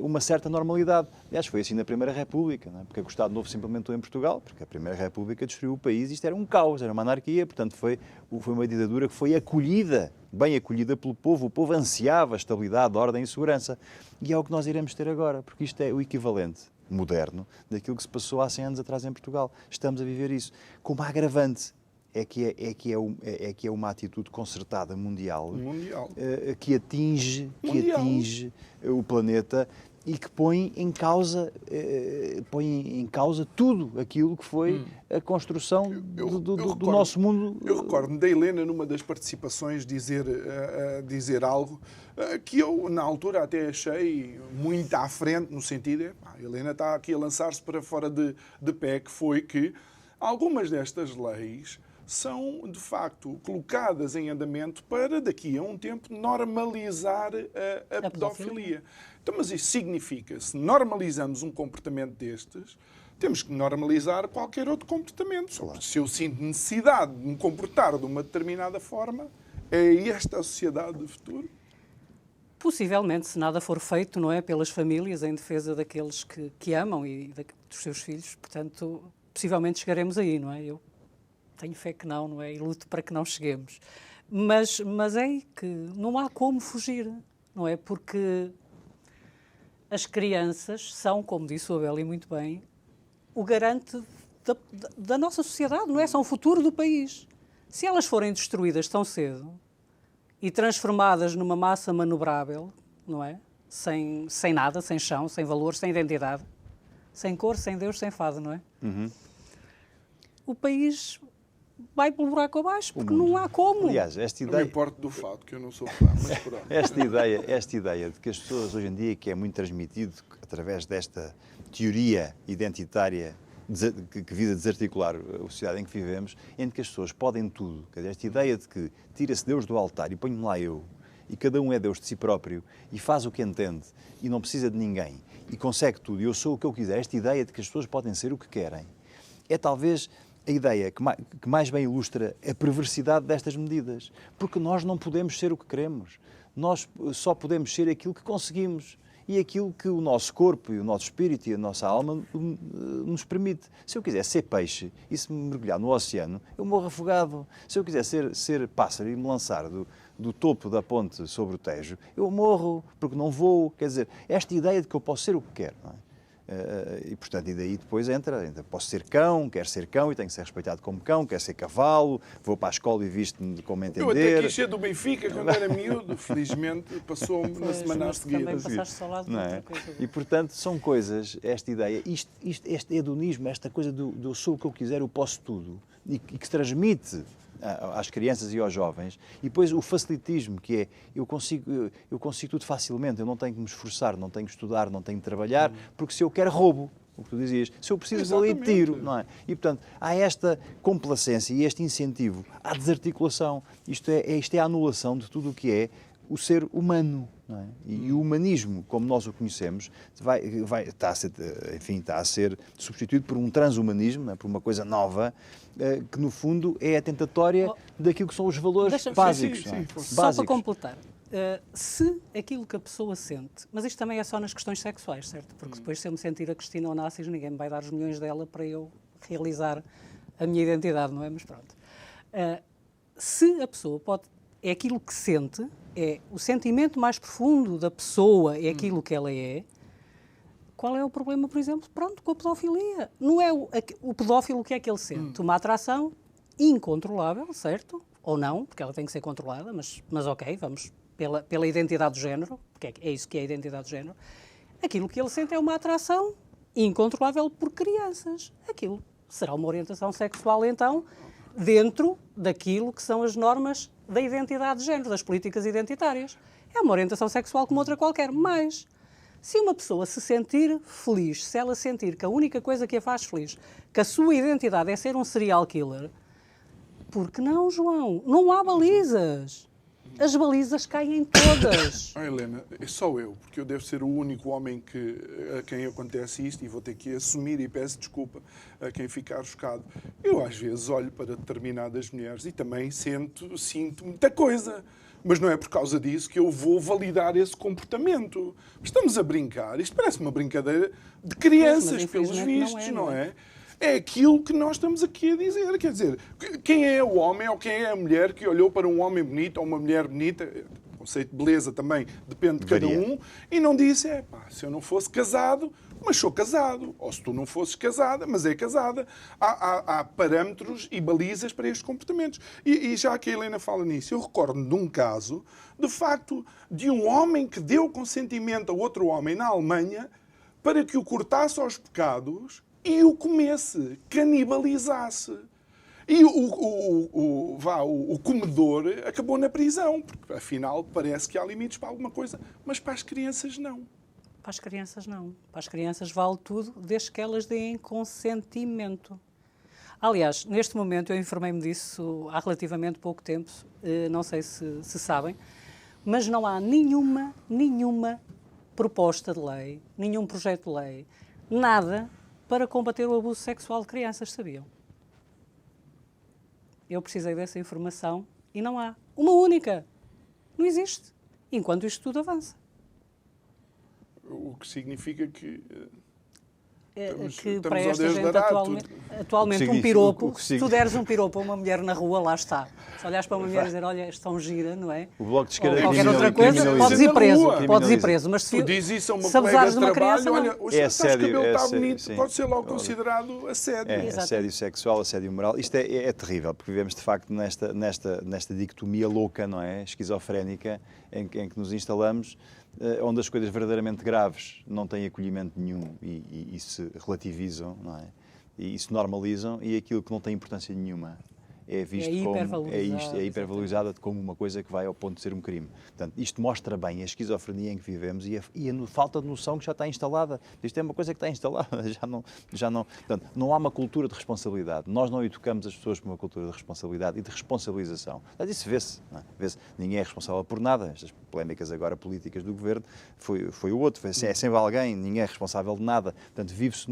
uma certa normalidade. Aliás, foi assim na Primeira República, não é? Porque o Estado Novo se implementou em Portugal, porque a Primeira República destruiu o país e isto era um caos, era uma anarquia, portanto foi uma ditadura que foi acolhida, bem acolhida pelo povo. O povo ansiava estabilidade, ordem e segurança. E é o que nós iremos ter agora, porque isto é o equivalente moderno daquilo que se passou há 100 anos atrás em Portugal. Estamos a viver isso. Como agravante é que é uma atitude concertada mundial. Que atinge o planeta e que põe em causa tudo aquilo que foi a construção do nosso mundo. Eu recordo-me da Helena, numa das participações, dizer algo que eu, na altura, até achei muito à frente, no sentido a Helena está aqui a lançar-se para fora de pé, que foi que algumas destas leis são, de facto, colocadas em andamento para, daqui a um tempo, normalizar a pedofilia. Então, mas isso significa, se normalizamos um comportamento destes, temos que normalizar qualquer outro comportamento. Claro. Se eu sinto necessidade de me comportar de uma determinada forma, é esta a sociedade do futuro? Possivelmente, se nada for feito, não é, pelas famílias em defesa daqueles que amam e dos seus filhos, portanto, possivelmente chegaremos aí, não é? Eu tenho fé que não é? E luto para que não cheguemos. Mas é que não há como fugir, não é? Porque as crianças são, como disse o Abel muito bem, o garante da nossa sociedade, não é? São o futuro do país. Se elas forem destruídas tão cedo e transformadas numa massa manobrável, não é? Sem nada, sem chão, sem valor, sem identidade, sem cor, sem Deus, sem fado, não é? O país vai pelo buraco abaixo, porque não há como. Aliás, esta ideia... Não me importo do fado, que eu não sou fã, mas pronto. Esta ideia de que as pessoas hoje em dia, que é muito transmitido através desta teoria identitária que visa desarticular a sociedade em que vivemos, entre que as pessoas podem tudo. Esta ideia de que tira-se Deus do altar e põe-me lá eu, e cada um é Deus de si próprio, e faz o que entende, e não precisa de ninguém, e consegue tudo, e eu sou o que eu quiser. Esta ideia de que as pessoas podem ser o que querem, é talvez a ideia que mais bem ilustra a perversidade destas medidas. Porque nós não podemos ser o que queremos. Nós só podemos ser aquilo que conseguimos e aquilo que o nosso corpo e o nosso espírito e a nossa alma nos permite. Se eu quiser ser peixe e se me mergulhar no oceano, eu morro afogado. Se eu quiser ser pássaro e me lançar do topo da ponte sobre o Tejo, eu morro, porque não vou. Quer dizer, esta ideia de que eu posso ser o que quero, não é? E, portanto, e daí depois entra, posso ser cão, quero ser cão e tenho que ser respeitado como cão, quero ser cavalo, vou para a escola e visto-me como entender. Eu até quis ser do Benfica quando era miúdo, felizmente passou-me na semana a seguir. Também passaste ao lado de outra coisa. E, portanto, são coisas, esta ideia, este hedonismo, esta coisa do eu sou o que eu quiser, eu posso tudo, e que se transmite às crianças e aos jovens, e depois o facilitismo, que é, eu consigo tudo facilmente, eu não tenho que me esforçar, não tenho que estudar, não tenho que trabalhar, porque se eu quero roubo, o que tu dizias, se eu preciso vou ali tiro, não é? E, portanto, há esta complacência e este incentivo à desarticulação, isto é a anulação de tudo o que é o ser humano, não é? E o humanismo, como nós o conhecemos, está a ser substituído por um transhumanismo, não é? Por uma coisa nova, que no fundo é a tentatória daquilo que são os valores básicos. Só para completar, se aquilo que a pessoa sente, mas isto também é só nas questões sexuais, certo? Porque depois, se eu me sentir a Cristina Onassis, ninguém me vai dar os milhões dela para eu realizar a minha identidade, não é? Mas pronto. Se a pessoa é aquilo que sente, é o sentimento mais profundo da pessoa, é aquilo que ela é, qual é o problema, por exemplo, pronto, com a pedofilia? Não é o pedófilo, o que é que ele sente? Uma atração incontrolável, certo? Ou não, porque ela tem que ser controlada, mas ok, vamos pela identidade de género, porque é isso que é a identidade de género. Aquilo que ele sente é uma atração incontrolável por crianças. Aquilo será uma orientação sexual, então, dentro daquilo que são as normas da identidade de género, das políticas identitárias. É uma orientação sexual como outra qualquer, mas se uma pessoa se sentir feliz, se ela sentir que a única coisa que a faz feliz, que a sua identidade é ser um serial killer, por que não, João? Não há balizas. As balizas caem todas. Helena, é só eu, porque eu devo ser o único homem a quem acontece isto e vou ter que assumir e peço desculpa a quem ficar chocado. Eu às vezes olho para determinadas mulheres e também sinto muita coisa. Mas não é por causa disso que eu vou validar esse comportamento. Estamos a brincar. Isto parece uma brincadeira de crianças, pelos vistos, não é? É aquilo que nós estamos aqui a dizer. Quer dizer, quem é o homem ou quem é a mulher que olhou para um homem bonito ou uma mulher bonita, o conceito de beleza também depende de cada um, e não disse, se eu não fosse casado, mas sou casado. Ou se tu não fosses casada, mas é casada. Há parâmetros e balizas para estes comportamentos. E já que a Helena fala nisso, eu recordo de um caso, de facto, de um homem que deu consentimento a outro homem na Alemanha para que o cortasse aos pecados e o comesse, canibalizasse. E o comedor acabou na prisão, porque afinal parece que há limites para alguma coisa, mas para as crianças não. Para as crianças não. Para as crianças vale tudo, desde que elas deem consentimento. Aliás, neste momento eu informei-me disso há relativamente pouco tempo, não sei se sabem, mas não há nenhuma proposta de lei, nenhum projeto de lei, nada para combater o abuso sexual de crianças, sabiam? Eu precisei dessa informação e não há. Uma única. Não existe. Enquanto isto tudo avança. O que significa que para esta gente atualmente um piropo, se tu deres um piropo a uma mulher na rua, lá está. Se olhares para uma mulher e dizer, olha, és tão gira, não é? O Bloco de Esquerda ou qualquer outra coisa, podes ir preso. Mas tu dizes isso a uma se abusares de uma trabalho, criança, olha, o cabelo está bonito, pode ser logo considerado assédio. Assédio sexual, assédio moral. Isto é terrível, porque vivemos de facto nesta dicotomia louca, não é? Esquizofrénica, em que nos instalamos, onde as coisas verdadeiramente graves não têm acolhimento nenhum e se relativizam, não é? E se normalizam, e aquilo que não tem importância nenhuma é visto como hipervalorizada como uma coisa que vai ao ponto de ser um crime. Portanto, isto mostra bem a esquizofrenia em que vivemos e a falta de noção que já está instalada. Isto é uma coisa que está instalada, já não. Portanto, não há uma cultura de responsabilidade. Nós não educamos as pessoas para uma cultura de responsabilidade e de responsabilização. Portanto, isso vê-se. Vê-se. Ninguém é responsável por nada. Estas polémicas agora políticas do governo foi o outro. É sempre alguém. Ninguém é responsável de nada. Portanto, vive-se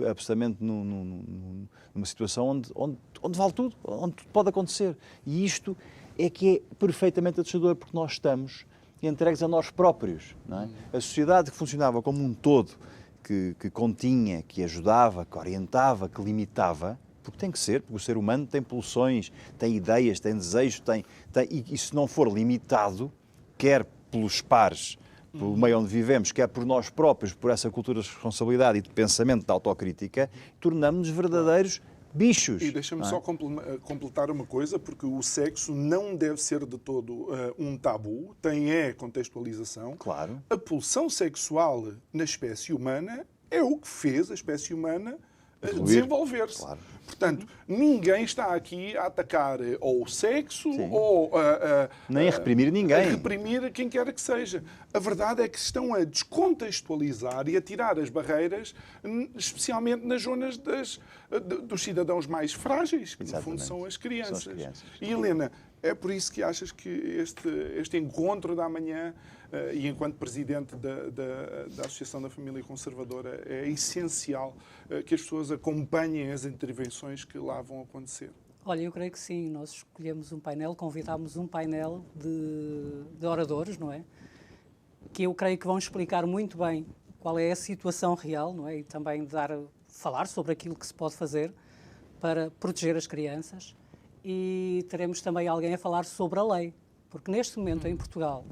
absolutamente numa situação onde vale tudo, onde tudo pode acontecer. E isto é que é perfeitamente assustador, porque nós estamos entregues a nós próprios. Não é? A sociedade que funcionava como um todo, que continha, que ajudava, que orientava, que limitava, porque tem que ser, porque o ser humano tem pulsões, tem ideias, tem desejos, e se não for limitado, quer pelos pares pelo meio onde vivemos, quer por nós próprios, por essa cultura de responsabilidade e de pensamento, de autocrítica, tornamos-nos verdadeiros bichos. E deixa-me só completar uma coisa, porque o sexo não deve ser de todo um tabu, tem contextualização. Claro. A pulsão sexual na espécie humana é o que fez a espécie humana desenvolver-se. Claro. Portanto, ninguém está aqui a atacar ou o sexo Sim. ou Nem a reprimir ninguém. a reprimir quem quer que seja. A verdade é que estão a descontextualizar e a tirar as barreiras, especialmente nas zonas dos cidadãos mais frágeis, que no fundo são as crianças. E Helena, é por isso que achas que este encontro da manhã, e enquanto Presidente da Associação da Família Conservadora, é essencial que as pessoas acompanhem as intervenções que lá vão acontecer? Olha, eu creio que sim. Nós escolhemos um painel, convidámos um painel de oradores, não é? Que eu creio que vão explicar muito bem qual é a situação real, não é? E também falar sobre aquilo que se pode fazer para proteger as crianças. E teremos também alguém a falar sobre a lei, porque neste momento em Portugal,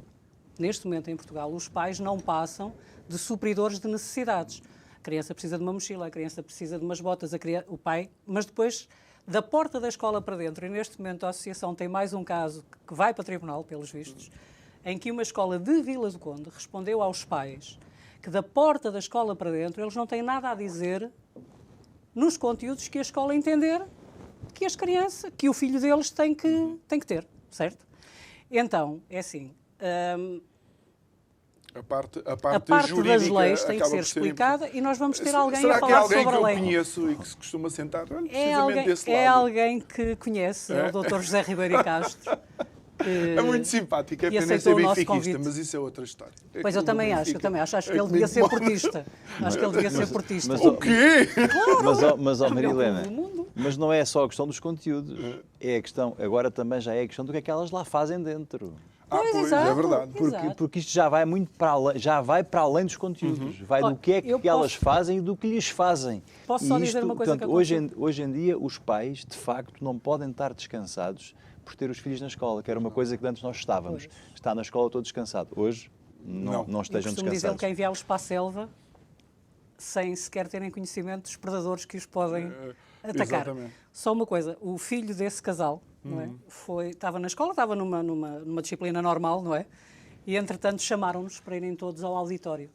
os pais não passam de supridores de necessidades. A criança precisa de uma mochila, a criança precisa de umas botas, o pai, mas depois, da porta da escola para dentro, e neste momento a Associação tem mais um caso que vai para tribunal, pelos vistos, em que uma escola de Vila do Conde respondeu aos pais que da porta da escola para dentro eles não têm nada a dizer nos conteúdos que a escola entender que as crianças, que o filho deles tem que ter, certo? Então, é assim, a parte das leis tem que ser explicada e nós vamos ter alguém a falar sobre a lei. Será que é alguém que eu conheço e que se costuma sentar precisamente desse lado? É alguém que conhece, é o Dr. José Ribeiro Castro. É muito simpático, é pena ser benfiquista, mas isso é outra história. Pois eu também acho que ele devia ser portista. Acho que ele devia ser portista. O quê? Mas Maria Helena, mas não é só a questão dos conteúdos, é a questão, agora também já é a questão do que é que elas lá fazem dentro. Pois, exato, é verdade. Porque isto já vai muito para além dos conteúdos, vai do que é que elas fazem e do que lhes fazem. Posso só dizer uma coisa portanto, hoje em dia os pais, de facto, não podem estar descansados por ter os filhos na escola, que era uma coisa que antes nós estávamos. Está na escola todo descansado. Hoje não estejam descansados. Dizer que é enviá-los para a selva sem sequer terem conhecimento dos predadores que os podem atacar. Exatamente. Só uma coisa, o filho desse casal não é, estava na escola, estava numa disciplina normal, não é? E entretanto chamaram-nos para irem todos ao auditório.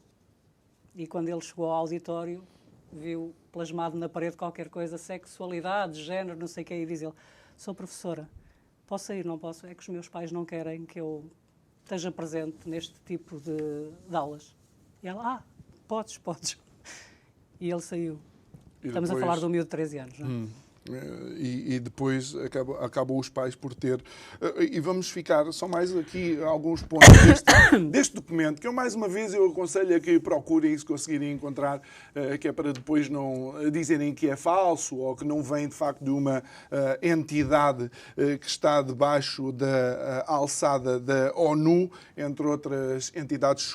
E quando ele chegou ao auditório, viu plasmado na parede qualquer coisa, sexualidade, género, não sei o que, e diz ele: sou professora, posso sair? Não posso, é que os meus pais não querem que eu esteja presente neste tipo de aulas. E ela: podes. E ele saiu. Estamos a falar de um miúdo de 13 anos, não é? E depois acabam os pais por ter... E vamos ficar só mais aqui alguns pontos deste documento, que eu mais uma vez eu aconselho a que procurem, se conseguirem encontrar, que é para depois não dizerem que é falso ou que não vem de facto de uma entidade que está debaixo da alçada da ONU, entre outras entidades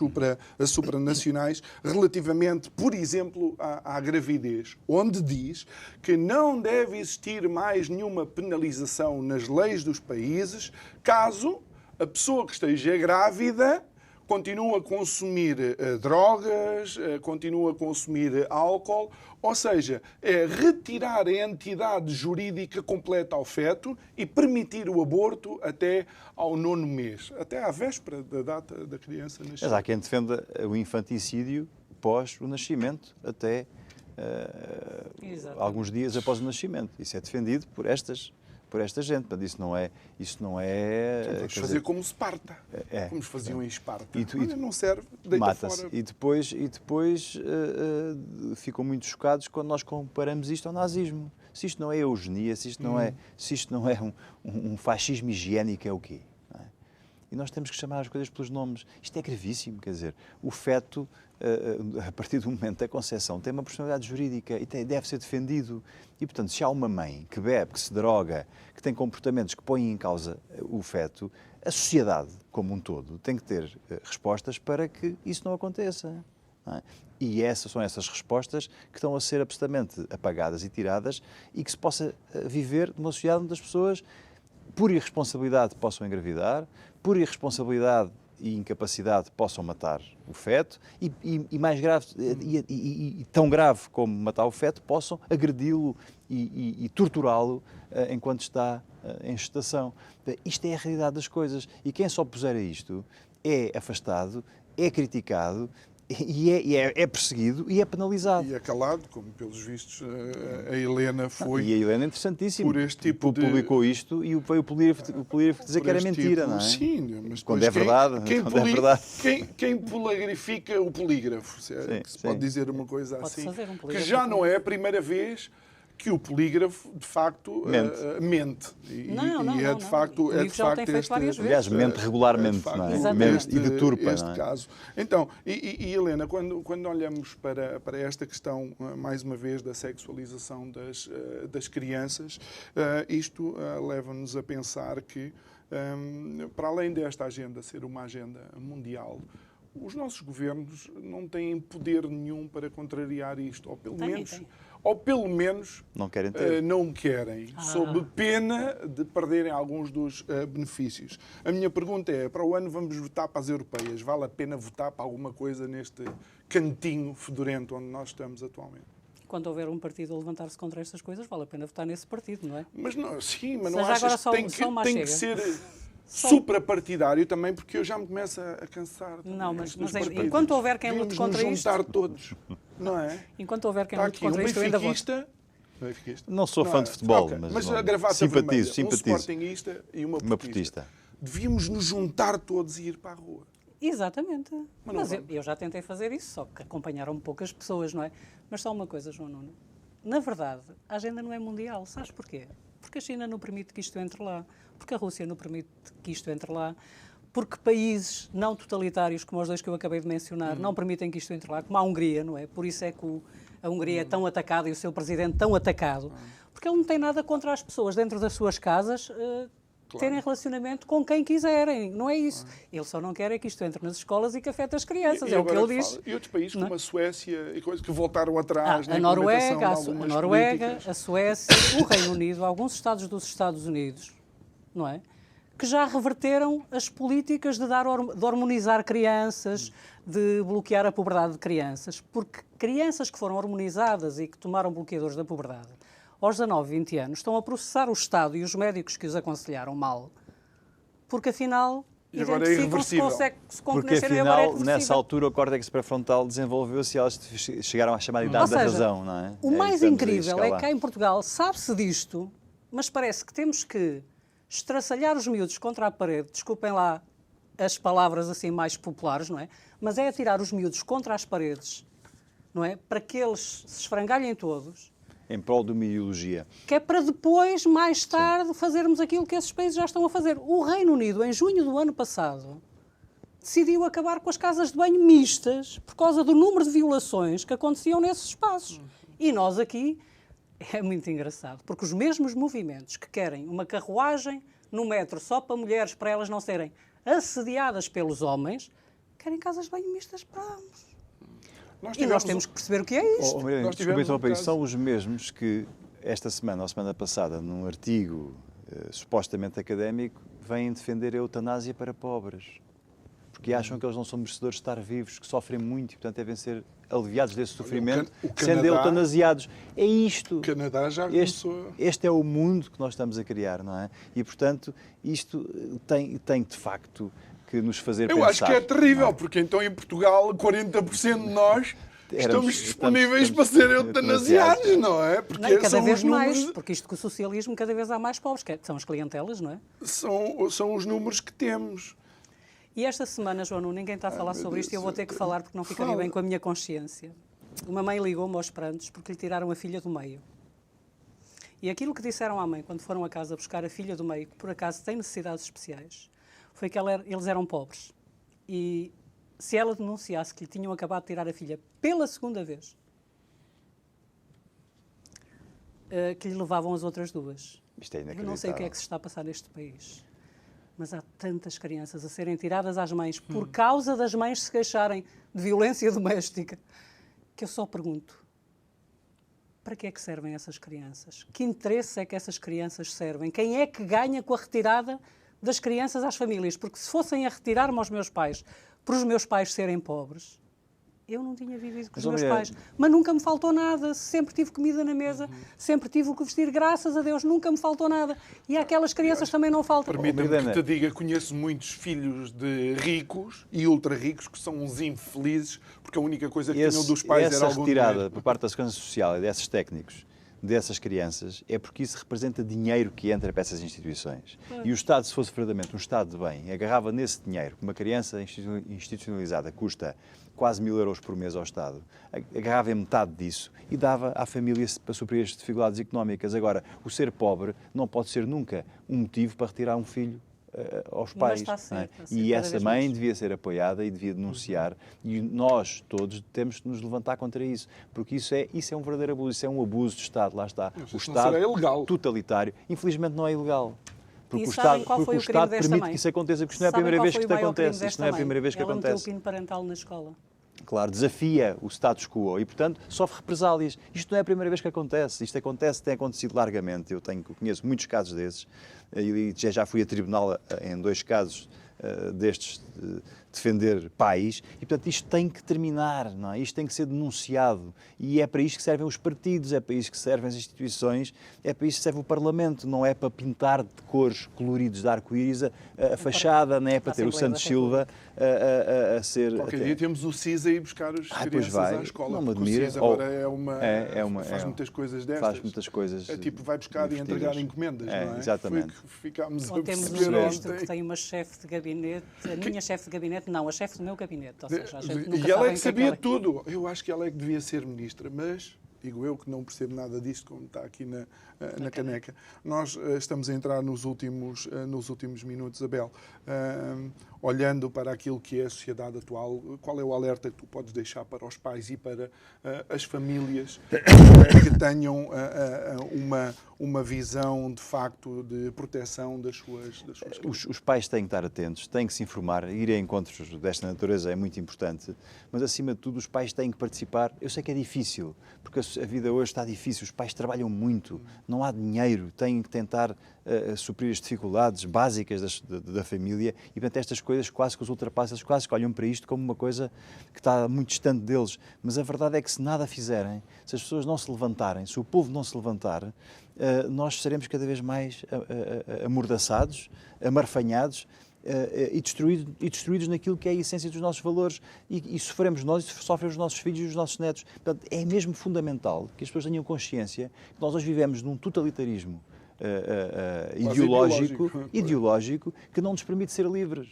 supranacionais, relativamente, por exemplo, à gravidez, onde diz que não deve existir mais nenhuma penalização nas leis dos países caso a pessoa que esteja grávida continue a consumir drogas, continue a consumir álcool, ou seja, é retirar a entidade jurídica completa ao feto e permitir o aborto até ao 9º mês, até à véspera da data da criança nascer. Mas há quem defenda o infanticídio pós o nascimento, até alguns dias após o nascimento. Isso é defendido por esta gente. Portanto, isso não é... Vamos fazer como Esparta. Como se faziam em Esparta. Não serve, deita mata-se. fora. E depois ficam muito chocados quando nós comparamos isto ao nazismo. Se isto não é eugenia, se isto não é um fascismo higiênico, é o quê? Não é? E nós temos que chamar as coisas pelos nomes. Isto é gravíssimo, quer dizer, o feto, a partir do momento da concepção, tem uma personalidade jurídica e deve ser defendido. E, portanto, se há uma mãe que bebe, que se droga, que tem comportamentos que põem em causa o feto, a sociedade, como um todo, tem que ter respostas para que isso não aconteça. Não é? E são essas respostas que estão a ser absolutamente apagadas e tiradas e que se possa viver numa sociedade onde as pessoas, por irresponsabilidade, possam engravidar, por irresponsabilidade, e incapacidade possam matar o feto e mais grave, e tão grave como matar o feto, possam agredi-lo e torturá-lo enquanto está em gestação. Isto é a realidade das coisas e quem se opuser a isto é afastado, é criticado e é perseguido e é penalizado. E é calado, como pelos vistos a Helena foi. E a Helena é interessantíssima. Por este tipo de... Publicou isto e veio o polígrafo dizer que era mentira, não é? Sim, mas quando é verdade. Quem poligrafica o polígrafo? Se pode dizer uma coisa Pode assim. fazer um Que polígrafo. já não é a primeira vez que o polígrafo, de facto, mente. Não, é de facto, o livro já o tem feito várias vezes. Aliás, mente regularmente, facto, não é? Exatamente. E deturpa, este não é? caso. Então, Helena, quando olhamos para esta questão, mais uma vez, da sexualização das crianças, isto leva-nos a pensar que, para além desta agenda ser uma agenda mundial, os nossos governos não têm poder nenhum para contrariar isto, ou pelo menos Não querem ter. não querem, sob pena de perderem alguns dos benefícios. A minha pergunta é, para o ano vamos votar para as europeias, vale a pena votar para alguma coisa neste cantinho fedorento onde nós estamos atualmente? Quando houver um partido a levantar-se contra estas coisas, vale a pena votar nesse partido, não é? Mas não, sim, mas Seja não achas agora que só uma tem que chega. ser suprapartidário também, porque eu já me começo a cansar. Não, mas dos é- partidos. enquanto houver quem lute Devíamos contra nos isto- juntar todos, não é? Enquanto houver quem Está lute aqui contra um isto, eu ainda voto. benfiquista. Não sou fã é? de futebol, Ok. mas bom, a gravata simpatizo, vermelha, simpatizo. um sportinguista e uma portista. Devíamos nos juntar todos e ir para a rua. Exatamente. Mas não Mas vamos. eu já tentei fazer isso, só que acompanharam poucas pessoas, não é? Mas só uma coisa, João Nuno. Na verdade, a agenda não é mundial. Sabes porquê? Porque a China não permite que isto entre lá. Porque a Rússia não permite que isto entre lá. Porque países não totalitários, como os dois que eu acabei de mencionar, não permitem que isto entre lá, como a Hungria, não é? Por isso é que a Hungria é tão atacada e o seu presidente tão atacado. Porque ele não tem nada contra as pessoas dentro das suas casas terem relacionamento com quem quiserem. Não é isso. Ele só não quer é que isto entre nas escolas e que afete as crianças. É o que agora ele te diz. falo, e outros países Não é? como a Suécia e coisas que voltaram atrás na A implementação Noruega, de algumas a Noruega, políticas. a Suécia, o Reino Unido, alguns estados dos Estados Unidos, não é? Que já reverteram as políticas de hormonizar crianças, de bloquear a puberdade de crianças, porque crianças que foram hormonizadas e que tomaram bloqueadores da puberdade, aos 19, 20 anos, estão a processar o Estado e os médicos que os aconselharam mal, porque afinal E agora é identificam-se irreversível. com que Porque nasceram e agora é afinal, reversível. nessa altura, o córtex pré-frontal desenvolveu-se e elas chegaram à chamada idade Ou da seja, razão, não é? O mais Estamos a incrível chegar é lá. que cá em Portugal sabe-se disto, mas parece que temos que estraçalhar os miúdos contra a parede, desculpem lá as palavras assim mais populares, não é? Mas é atirar os miúdos contra as paredes, não é? Para que eles se esfrangalhem todos, Em prol de uma ideologia. que é para depois, mais tarde, fazermos aquilo que esses países já estão a fazer. O Reino Unido, em junho do ano passado, decidiu acabar com as casas de banho mistas por causa do número de violações que aconteciam nesses espaços. E nós aqui, é muito engraçado, porque os mesmos movimentos que querem uma carruagem no metro só para mulheres, para elas não serem assediadas pelos homens, querem casas de banho mistas para ambos. E nós temos que perceber o que é isto. Maria, Nós desculpe tivemos interromper, um isso são os mesmos que esta semana ou semana passada, num artigo supostamente académico, vêm defender a eutanásia para pobres. Porque acham que eles não são merecedores de estar vivos, que sofrem muito e, portanto, devem ser aliviados desse sofrimento, o sendo Canadá- eutanasiados. É isto. O Canadá já Este, começou... este é o mundo que nós estamos a criar, não é? E, portanto, isto tem de facto que nos fazer Eu pensar. acho que é terrível, não é? porque então em Portugal 40% de nós estamos disponíveis estamos para ser eutanasiados, não é? Porque Não, e cada são vez os números, mais, porque isto com o socialismo cada vez há mais pobres, que são as clientelas, não é? são os números que temos. E esta semana, João Nuno, ninguém está a falar sobre isto e eu vou ter que falar porque não ficaria Fala. bem com a minha consciência. Uma mãe ligou-me aos prantos porque lhe tiraram a filha do meio. E aquilo que disseram à mãe quando foram a casa buscar a filha do meio, que por acaso tem necessidades especiais, foi que eles eram pobres. E se ela denunciasse que lhe tinham acabado de tirar a filha pela segunda vez, que lhe levavam as outras duas. Isto é Eu inacreditável. não sei o que é que se está a passar neste país, mas há tantas crianças a serem tiradas às mães por causa das mães se queixarem de violência doméstica, que eu só pergunto, para que é que servem essas crianças? Que interesse é que essas crianças servem? Quem é que ganha com a retirada das crianças às famílias, porque se fossem a retirar-me aos meus pais, por os meus pais serem pobres, eu não tinha vivido com os meus pais. Mas nunca me faltou nada, sempre tive comida na mesa, sempre tive o que vestir, graças a Deus, nunca me faltou nada. E àquelas crianças também não faltam. Permita-me que te diga, conheço muitos filhos de ricos e ultra ricos que são uns infelizes, porque a única coisa que tinham dos pais era algum retirada dinheiro. por parte da Segurança Social e desses técnicos, dessas crianças, é porque isso representa dinheiro que entra para essas instituições. E o Estado, se fosse verdadeiramente um Estado de bem, agarrava nesse dinheiro, que uma criança institucionalizada custa quase 1.000 euros por mês ao Estado, agarrava em metade disso e dava à família para suprir as dificuldades económicas. Agora, o ser pobre não pode ser nunca um motivo para retirar um filho aos pais. E essa mãe devia ser apoiada e devia denunciar, e nós todos temos de nos levantar contra isso, porque isso é um verdadeiro abuso, isso é um abuso de Estado, lá está. O Estado totalitário, infelizmente não é ilegal. Porque o Estado permite que isso aconteça, porque isto não é a primeira vez que isto acontece. Isto não é a primeira vez que acontece. Ela meteu o pino parental na escola. Claro, desafia o status quo e, portanto, sofre represálias. Isto não é a primeira vez que acontece. Isto acontece, tem acontecido largamente. Eu conheço muitos casos desses e já fui a tribunal em 2 casos destes defender pais e, portanto, isto tem que terminar, não é? Isto tem que ser denunciado e é para isto que servem os partidos, é para isto que servem as instituições, é para isto que serve o Parlamento, não é para pintar de cores coloridos de arco-íris a fachada, não é para ter o Santos Silva a ser... Qualquer dia temos o CIS a ir buscar as crianças à escola. Não me admira. O CIS agora faz muitas coisas destas. Faz muitas coisas. É tipo, vai buscar e entregar encomendas, não é? Exatamente. Foi que ficámos Ou a temos perceber um ministro ontem. que tem uma chefe de gabinete, a minha chefe de gabinete, não, a chefe do meu gabinete. Ou seja, a gente E ela é que sabia tudo. Eu acho que ela é que devia ser ministra, mas digo eu que não percebo nada disto, como está aqui na caneca. Nós estamos a entrar nos últimos minutos, Abel. Olhando para aquilo que é a sociedade atual, qual é o alerta que tu podes deixar para os pais e para as famílias que tenham uma visão, de facto, de proteção das suas crianças? Os pais têm que estar atentos, têm que se informar, ir a encontros desta natureza é muito importante, mas, acima de tudo, os pais têm que participar. Eu sei que é difícil, porque a vida hoje está difícil, os pais trabalham muito, não há dinheiro, têm que tentar suprir as dificuldades básicas da família e, portanto, estas coisas quase que os ultrapassam, eles quase que olham para isto como uma coisa que está muito distante deles. Mas a verdade é que se nada fizerem, se as pessoas não se levantarem, se o povo não se levantar, nós seremos cada vez mais amordaçados, amarfanhados e destruídos naquilo que é a essência dos nossos valores. E sofremos nós e sofrem os nossos filhos e os nossos netos. Portanto, é mesmo fundamental que as pessoas tenham consciência que nós hoje vivemos num totalitarismo ideológico que não nos permite ser livres.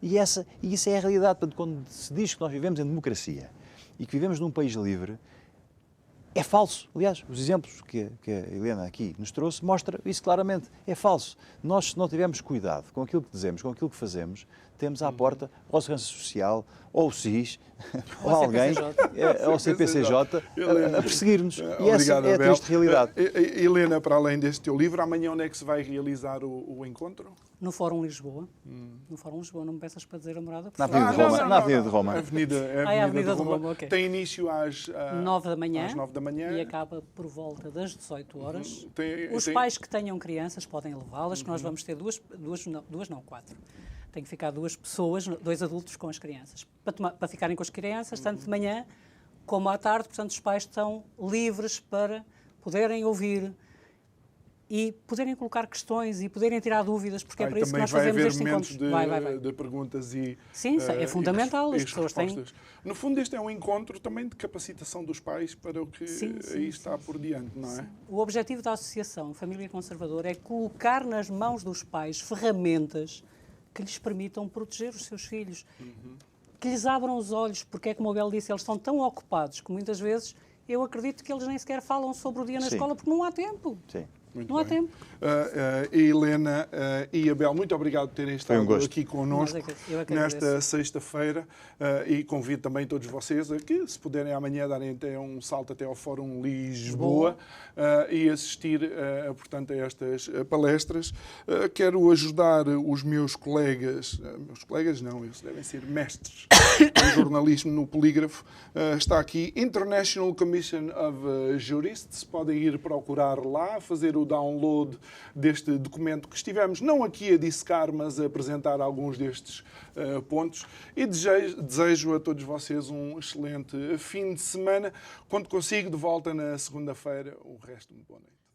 E isso é a realidade. Portanto, quando se diz que nós vivemos em democracia e que vivemos num país livre, é falso. Aliás, os exemplos que a Helena aqui nos trouxe mostram isso claramente. É falso. Nós, se não tivermos cuidado com aquilo que dizemos, com aquilo que fazemos, temos à porta ou a Segurança Social, ou o SIS, ou alguém, ou o CPCJ, a perseguir-nos. E essa é a triste realidade. Helena, para além deste teu livro, amanhã onde é que se vai realizar o encontro? No Fórum Lisboa. No Fórum Lisboa, não me peças para dizer a morada. Na Avenida de Roma. A Avenida de Roma. Okay. Tem início às 9 da manhã. Às 9 da manhã. E acaba por volta das 18 horas. Os pais que tenham crianças podem levá-las, que nós vamos ter 4. Tem que ficar 2 pessoas, 2 adultos com as crianças, para ficarem com as crianças, tanto de manhã como à tarde. Portanto, os pais estão livres para poderem ouvir e poderem colocar questões e poderem tirar dúvidas, porque é para isso que nós fazemos este encontro. Vai. De perguntas e sim, é fundamental. As pessoas têm... No fundo, este é um encontro também de capacitação dos pais para o que aí está por diante, não é? O objetivo da Associação Família Conservadora é colocar nas mãos dos pais ferramentas que lhes permitam proteger os seus filhos, que lhes abram os olhos, porque é como o Abel disse, eles estão tão ocupados que muitas vezes eu acredito que eles nem sequer falam sobre o dia na escola porque não há tempo. Sim. Não há tempo. Helena e Abel, muito obrigado por terem estado aqui connosco nesta sexta-feira e convido também todos vocês a que, se puderem amanhã, darem até um salto até ao Fórum Lisboa e assistir, portanto, a estas palestras. Quero ajudar os meus colegas não, eles devem ser mestres em jornalismo no Polígrafo. Está aqui International Commission of Jurists, podem ir procurar lá, fazer o download deste documento que estivemos não aqui a dissecar, mas a apresentar alguns destes pontos. E desejo a todos vocês um excelente fim de semana. Quando consigo, de volta na segunda-feira. O resto, muito boa noite.